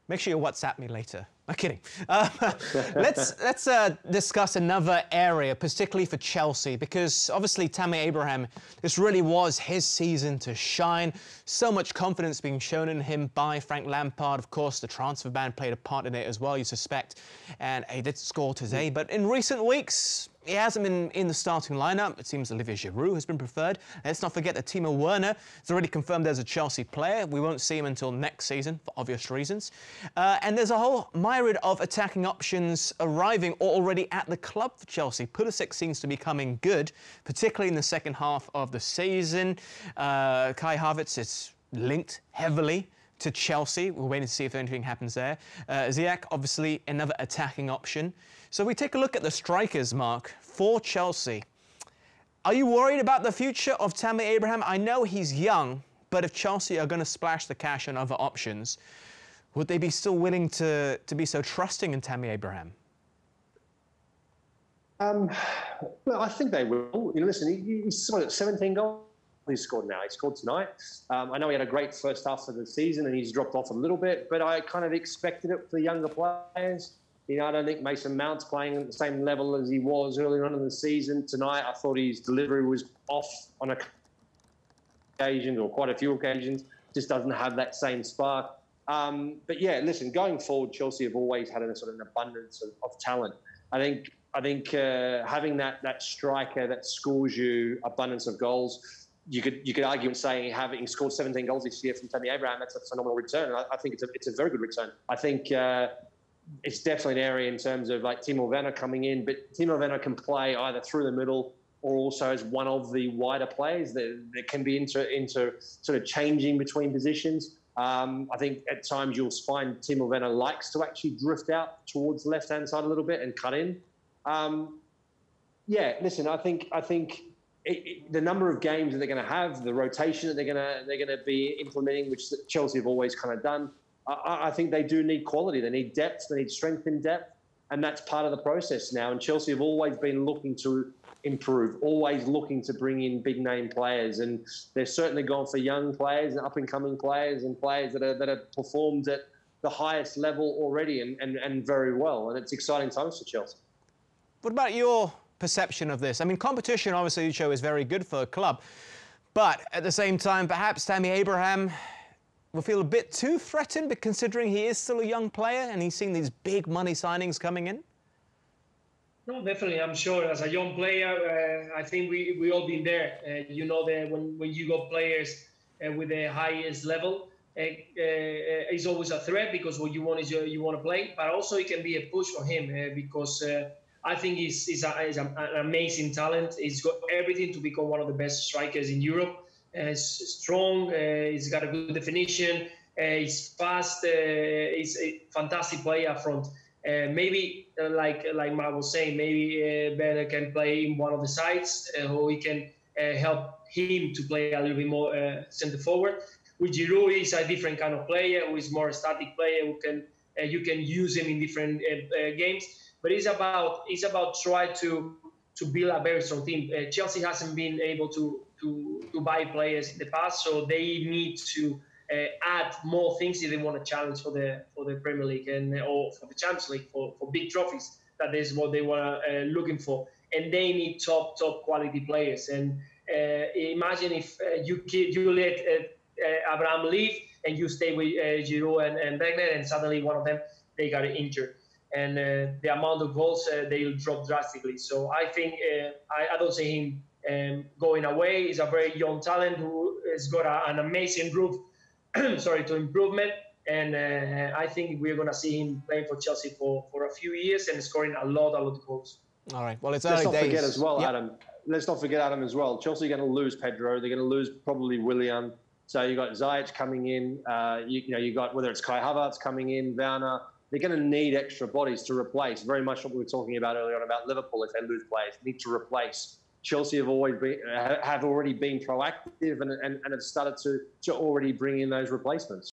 Make sure you WhatsApp me later. I'm kidding. Let's discuss another area, particularly for Chelsea, because obviously Tammy Abraham, this really was his season to shine. So much confidence being shown in him by Frank Lampard. Of course, the transfer ban played a part in it as well, you suspect. And he did score today. But in recent weeks, he hasn't been in the starting lineup. It seems Olivier Giroud has been preferred. Let's not forget that Timo Werner is already confirmed as a Chelsea player. We won't see him until next season for obvious reasons. And there's a whole myriad of attacking options arriving or already at the club for Chelsea. Pulisic seems to be coming good, particularly in the second half of the season. Kai Havertz is linked heavily to Chelsea. We're waiting to see if anything happens there. Ziyech, obviously, another attacking option. So we take a look at the strikers, Mark, for Chelsea. Are you worried about the future of Tammy Abraham? I know he's young, but if Chelsea are going to splash the cash on other options, would they be still willing to be so trusting in Tammy Abraham? Well, I think they will. You know, listen, he's scored 17 goals. He's scored now. He scored tonight. I know he had a great first half of the season and he's dropped off a little bit, but I kind of expected it for the younger players. You know, I don't think Mason Mount's playing at the same level as he was earlier on in the season. Tonight, I thought his delivery was off on occasions, or quite a few occasions. Just doesn't have that same spark. But yeah, listen, going forward, Chelsea have always had a sort of an abundance of talent. I think having that striker that scores you abundance of goals, you could argue and say having scored 17 goals this year from Tammy Abraham, that's a phenomenal return. I think it's a very good return. I think it's definitely an area in terms of like Timo Werner coming in, but Timo Werner can play either through the middle or also as one of the wider players that can be into sort of changing between positions. I think at times you'll find Timo Werner likes to actually drift out towards the left-hand side a little bit and cut in. Yeah, listen, I think the number of games that they're going to have, the rotation that they're going to be implementing, which Chelsea have always kind of done, I think they do need quality. They need depth. They need strength in depth, and that's part of the process now. And Chelsea have always been looking to improve, always looking to bring in big-name players, and they're certainly gone for young players and up-and-coming players and players that have performed at the highest level already and very well. And it's exciting times for Chelsea. What about your perception of this? I mean, competition, obviously, you show is very good for a club, but at the same time, perhaps Tammy Abraham will feel a bit too threatened, but considering he is still a young player and he's seen these big money signings coming in? No, definitely. I'm sure as a young player, I think we all been there. You know that when you got players with the highest level, it's always a threat because what you want is you want to play, but also it can be a push for him because I think he's an amazing talent. He's got everything to become one of the best strikers in Europe. He's strong, he's got a good definition, he's fast, he's a fantastic player up front. Maybe, like Mark was saying, maybe Werner can play in one of the sides, or he can help him to play a little bit more centre forward. With Giroud, he's a different kind of player, who is more a static player, who can you can use him in different games. But it's about try to build a very strong team. Chelsea hasn't been able to buy players in the past, so they need to add more things if they want to challenge for the Premier League or for the Champions League for big trophies. That is what they were looking for, and they need top quality players. And imagine if you let Abraham leave and you stay with Giroud and Werner, and suddenly one of them they got injured, and the amount of goals they'll drop drastically. So I think I don't see him going away. He's a very young talent who has got an amazing route to improvement. And I think we're going to see him playing for Chelsea for a few years and scoring a lot of goals. All right. Well, it's Let's early not days. forget as well, Yep. Adam. Let's not forget Adam as well. Chelsea are going to lose Pedro. They're going to lose probably Willian. So you got Ziyech coming in. You got whether it's Kai Havertz coming in, Werner. They're going to need extra bodies to replace. Very much what we were talking about earlier on about Liverpool. If they lose players, they need to replace. Chelsea have already been proactive and have started to already bring in those replacements.